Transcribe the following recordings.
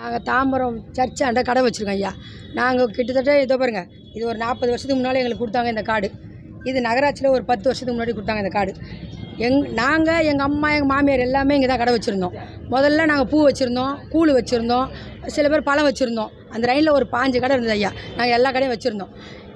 நாங்கள் தாம்பரம் சர்ச்சாண்ட கடை வச்சுருக்கோம் ஐயா. நாங்கள் கிட்டத்தட்ட இதோ பாருங்க, இது ஒரு 40 வருஷத்துக்கு முன்னால் எங்களுக்கு கொடுத்தாங்க இந்த கார்டு. இது நகராட்சியில் ஒரு 10 வருஷத்துக்கு முன்னாடி கொடுத்தாங்க இந்த கார்டு. நாங்கள் எங்கள் அம்மா எங்கள் மாமியார் எல்லாமே இங்கே தான் கடை வச்சுருந்தோம். முதல்ல நாங்கள் பூ வச்சுருந்தோம், கூழ் வச்சுருந்தோம், சில பேர் பழம் வச்சுருந்தோம். அந்த லைனில் ஒரு 5 கடை இருந்தது ஐயா. நாங்கள் எல்லா கடையும் வச்சுருந்தோம்.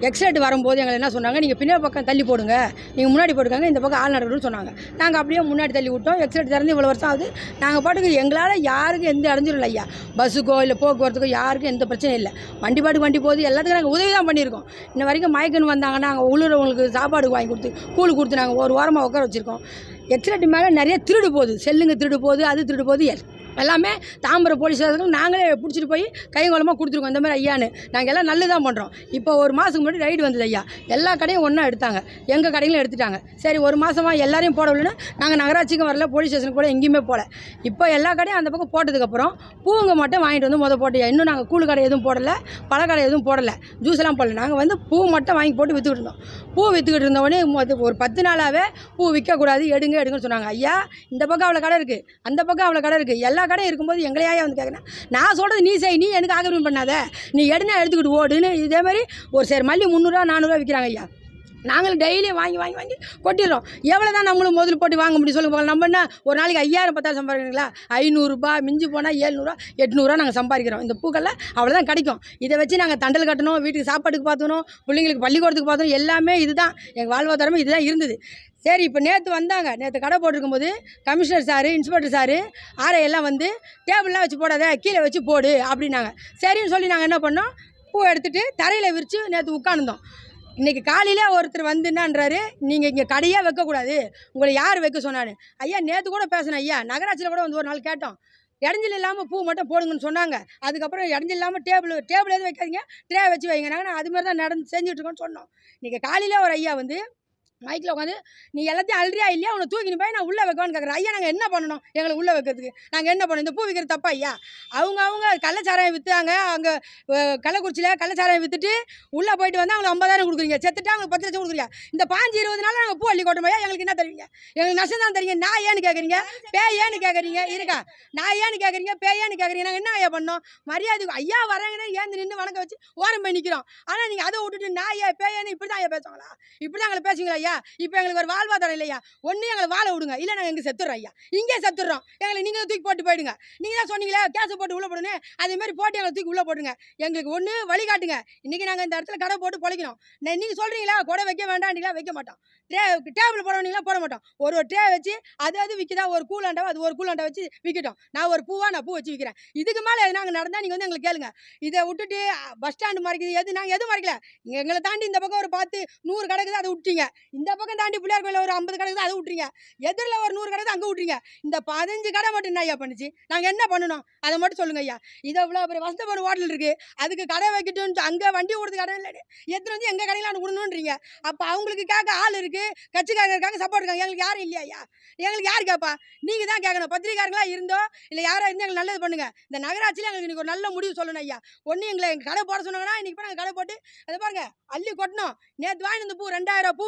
எக்ஸைட் வரும்போது எங்களை என்ன சொன்னாங்க, நீங்கள் பின்னாடி பக்கம் தள்ளி போடுங்க, நீங்கள் முன்னாடி போட்டுக்காங்க, இந்த பக்கம் ஆள் நடக்கணும்னு சொன்னாங்க. நாங்கள் அப்படியே முன்னாடி தள்ளி விட்டோம். எக்ஸைட் திறந்து இவ்வளோ வருஷம் ஆகுது. நாங்கள் பாட்டுக்கு எங்களால் யாருக்கும் எந்த அடைஞ்சிடும் இல்லை ஐயா. பஸ்ஸுக்கோ இல்லை போக்குவரத்துக்கோ யாருக்கும் எந்த பிரச்சனையும் இல்லை. வண்டி பாட்டுக்கு வண்டி போகுது, எல்லாத்துக்கும் நாங்கள் உதவி தான் பண்ணியிருக்கோம். இன்ன வரைக்கும் மயக்கன்னு வந்தாங்கன்னா நாங்கள் உள்ளூரவங்களுக்கு சாப்பாடு வாங்கி கொடுத்து கூழ் கொடுத்து நாங்கள் ஒரு வாரமாக உட்கார வச்சுருக்கோம். எக்ஸைட் மேலே நிறைய திருடு போகுது, செல்லுங்க திருடு போகுது, அது திருடு போகுது. எல்லாமே தாம்பரம் போலீஸ் ஸ்டேஷனுக்கு நாங்களே பிடிச்சிட்டு போய் கைங்கோலமாக கொடுத்துருக்கோம். இந்த மாதிரி ஐயான்னு நாங்கள் எல்லாம் நல்லது தான் பண்ணுறோம். இப்போ ஒரு மாதத்துக்கு முன்னாடி ரைடு வந்தது ஐயா. எல்லா கடையும் ஒன்றா எடுத்தாங்க, எங்கள் கடையிலும் எடுத்துட்டாங்க. சரி, ஒரு மாதமாக எல்லாரையும் போடவில்லைன்னு நாங்கள் நகராட்சிக்கும் வரல, போலீஸ் ஸ்டேஷனுக்கு கூட எங்கேயுமே போகல. இப்போ எல்லா கடையும் அந்த பக்கம் போட்டதுக்கப்புறம் பூங்க மட்டும் வாங்கிட்டு வந்து போட்டு, இன்னும் நாங்கள் கூழ் கடை எதுவும் போடலை, பழக்கடை எதுவும் போடலை, ஜூஸ்லாம் போடல. நாங்கள் வந்து பூ மட்டும் வாங்கி போட்டு விற்றுக்கிட்டு இருந்தோம். பூ விற்றுக்கிட்டு இருந்தவொடனே ஒரு 10 நாளாகவே பூ விற்கக்கூடாது, எடுங்கன்னு சொன்னாங்க. ஐயா, இந்த பக்கம் அவ்வளோ கடை இருக்குது, அந்த பக்கம் அவ்வளோ கடை இருக்குது, எல்லா கடையும் இருக்கும்போது எங்களையா வந்து கேட்குறேன். நான் சொல்கிறது நீ செய், நீ எனக்கு ஆக்கிரமிப்பு பண்ணாத, நீ எடுனா எடுத்துக்கிட்டு ஓடுன்னு. இதே மாதிரி ஒரு சரி மல்லி 300 400 விற்கிறாங்க ஐயா. நாங்களும் டெய்லியும் வாங்கி கொட்டிடுறோம். எவ்வளோ தான் நம்மளும் முதல் போட்டு வாங்க முடியும் சொல்லுங்க. நம்ம என்ன ஒரு நாளைக்கு 5000 10,000 சம்பாதிக்கிறீங்களா? 500 மிஞ்சி போனால் 700 800 நாங்கள் சம்பாதிக்கிறோம். இந்த பூக்கெல்லாம் அவ்வளோதான் கிடைக்கும். இதை வச்சு நாங்கள் தண்டல் கட்டணும், வீட்டுக்கு சாப்பாட்டுக்கு பார்த்துக்கணும், பிள்ளைங்களுக்கு பள்ளிக்கூடத்துக்கு பார்த்துக்கணும். எல்லாமே இதுதான் எங்கள் வாழ்வாதாரமே, இதுதான் இருந்தது. சரி, இப்போ நேற்று வந்தாங்க. நேற்று கடை போட்டிருக்கும்போது commissioner sir, inspector sir, RI எல்லாம் வந்து டேபிள்லாம் வச்சு போடாத, கீழே வச்சு போடு அப்படின்னாங்க. சரின்னு சொல்லி நாங்கள் என்ன பண்ணோம், பூ எடுத்துகிட்டு தரையில் விரித்து நேற்று உட்காந்துருந்தோம். இன்றைக்கி காலையில் ஒருத்தர் வந்து என்னன்றாரு, நீங்கள் இங்கே கடையாக வைக்கக்கூடாது, உங்களை யார் வைக்க சொன்னான்னு. ஐயா, நேற்று கூட பேசினேன் ஐயா. நகராட்சியில் கூட வந்து ஒரு நாள் கேட்டோம், இடைஞ்சல் இல்லாமல் பூ மட்டும் போடுங்கன்னு சொன்னாங்க. அதுக்கப்புறம் இடைஞ்சல் இல்லாமல் டேபிள் எதுவும் வைக்காதீங்க, ட்ரே வச்சு வைங்க. நாங்கள் அது மாதிரி தான் செஞ்சுட்ருக்கோன்னு சொன்னோம். இன்றைக்கி காலையில் ஒரு ஐயா வந்து மைக்கில் உட்காந்து, நீ எல்லாத்தையும் அல்றியா இல்லையா, உன்னை தூக்கின்னு போய் நான் உள்ளே வைக்கணும்னு கேட்குறேன். ஐயா, நாங்கள் என்ன பண்ணணும், எங்களை உள்ளே வைக்கிறதுக்கு நாங்கள் என்ன பண்ணணும்? இந்த பூ விற்கிறது தப்பா ஐயா? அவங்க கள்ளச்சாராயம் விற்றாங்க, அங்கே கள்ளக்குறிச்சியில் கள்ளச்சாராயம் விற்றுட்டு உள்ளே போயிட்டு வந்து அவங்களுக்கு 50,000 கொடுக்குறீங்க, செத்துட்டு அவங்களுக்கு 10 லட்சம் கொடுக்குறீங்க. இந்த 15-20 நாள் நாங்கள் பூ அள்ளி கொட்டோம் ஐயா, எங்களுக்கு என்ன தருவீங்க? எங்களுக்கு நஷ்டம் தான் தரீங்க. நான் ஏன்னு கேட்குறீங்க, ஏன்னு கேட்குறீங்க, இருக்கா நான் ஏன்னு கேட்குறீங்க, ஏன்னு கேட்குறீங்க. நாங்கள் என்ன ஐயா பண்ணோம்? மரியாதை ஐயா வராங்கன்னா ஏந்து நின்று வணக்க வச்சு ஓரம் போய் நிற்கிறோம். ஆனால் நீங்கள் அதை விட்டுட்டு நான் ஏன் ஏன்னு இப்படி தான் ஐயா பேசுவாங்களா? இப்படி தான் எங்களை பேசுவீங்களா ஐயா? இப்போ எங்களுக்கு ஒரு வாழ்வாதாரம் இல்லையா? ஒன்று எங்களை வாழ விடுங்க, இல்லை நாங்கள் எங்கே செத்துடுறோம் ஐயா. இங்கே செத்துடுறோம், எங்களை நீங்கள் தூக்கி போட்டு போயிடுங்க. நீங்கள் தான் சொன்னீங்களே கேஸை போட்டு உள்ளே போடுங்க, அதேமாதிரி போட்டு எங்களை தூக்கி உள்ளே போடுங்க. எங்களுக்கு ஒன்று வழிகாட்டுங்க. இன்றைக்கி நாங்கள் இந்த இடத்துல கடை போட்டு பொழைக்கணும். நீங்கள் சொல்கிறீங்களா கொடை வைக்க வேண்டாம்னீங்களா, வைக்க மாட்டோம். டேபிள் போட வேண்டிங்களா, போட மாட்டோம். ஒரு ட்ரே வச்சு அது விற்கிதா, ஒரு கூலாண்டா அது ஒரு கூலாண்டா வச்சு விற்கட்டும். நான் ஒரு பூவா நான் பூ வச்சு விற்கிறேன். இதுக்கு மேலே நாங்கள் நடந்தால் நீங்கள் வந்து எங்களுக்கு கேளுங்க. இதை விட்டுட்டு பஸ் ஸ்டாண்டு மறைக்குது, நாங்கள் எதுவும் மறைக்கல. எங்களை தாண்டி இந்த பக்கம் ஒரு 100 கடைக்குது, அதை விட்டீங்க. இந்த பக்கம் தாண்டி பிள்ளையார் கோயிலில் ஒரு 50 கடை தான், அதை விட்டுறீங்க. எதிரில் ஒரு 100 கடை தான், அங்கே விட்டுறீங்க. இந்த 15 கடை மட்டும் என்ன ஐயா பண்ணுச்சு? நாங்கள் என்ன பண்ணணும் அதை மட்டும் சொல்லுங்க ஐயா. இதை இவ்வளோ பெரிய வசந்தபுர ஹோட்டல் இருக்குது, அதுக்கு கடை வைக்கட்டும்னு அங்கே வண்டி ஓடுறது கடை இல்லை, எத்தனை வந்து எங்கள் கடையில் விடணுன்றீங்க. அப்போ அவங்களுக்கு கேட்க ஆள் இருக்குது, கட்சிக்காரங்க இருக்காங்க, சப்போர்ட் இருக்காங்க. எங்களுக்கு யாரும் இல்லையா ஐயா? எங்களுக்கு யார் கேட்பா? நீங்கள் தான் கேட்கணும். பத்திரிக்காரங்களா இருந்தோ இல்லை யாராக இருந்தால் எங்களுக்கு நல்லது பண்ணுங்க. இந்த நகராட்சியில் எங்களுக்கு இன்றைக்கி ஒரு நல்ல முடிவு சொல்லணும் ஐயா. ஒன்று எங்களை எங்கள் கடை போட சொன்னாங்கன்னா இன்றைக்கி போய் நாங்கள் கடை போட்டு அதை பாருங்க அள்ளி கொட்டணும். நேற்று வாங்கி இந்த பூ 2000 பூ,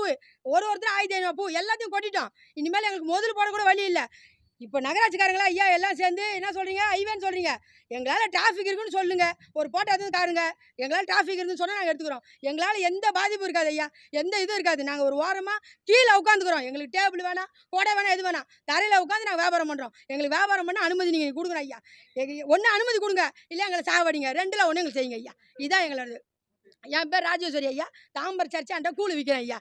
ஒருத்தர் 1500 பூ எல்லாத்தையும் கொட்டிட்டோம். இனிமேல் எங்களுக்கு முதல் போட கூட வழி இல்லை. இப்போ நகராட்சிக்காரங்களா ஐயா எல்லாம் சேர்ந்து என்ன சொல்கிறீங்க, ஐவேன்னு சொல்கிறீங்க. எங்களால் டிராஃபிக் இருக்குன்னு சொல்லுங்கள், ஒரு போட்டோ எதுவும் காருங்க. எங்களால் டிராஃபிக் இருக்குன்னு சொன்னால் நாங்கள் எடுத்துக்கிறோம். எங்களால் எந்த பாதிப்பும் இருக்காது ஐயா, எந்த இதுவும் இருக்காது. நாங்கள் ஒரு வாரமாக கீழே உட்காந்துக்கிறோம். எங்களுக்கு டேபிள் வேணாம், கோடை வேணாம், எது வேணாம். தரையில் உட்காந்து நாங்கள் வியாபாரம் பண்ணுறோம். எங்களுக்கு வியாபாரம் பண்ண அனுமதி நீங்கள் கொடுக்கணும் ஐயா. ஒன்று அனுமதி கொடுங்க, இல்லை எங்களை சாவடிங்க. 2ல் ஒன்று எங்களுக்கு செய்யுங்க ஐயா. இதுதான் எங்களோடது. என் பேர் ராஜேஸ்வரி ஐயா. தாம்பரம் சர்ச்சாண்ட கூழ் விற்கிறேன் ஐயா.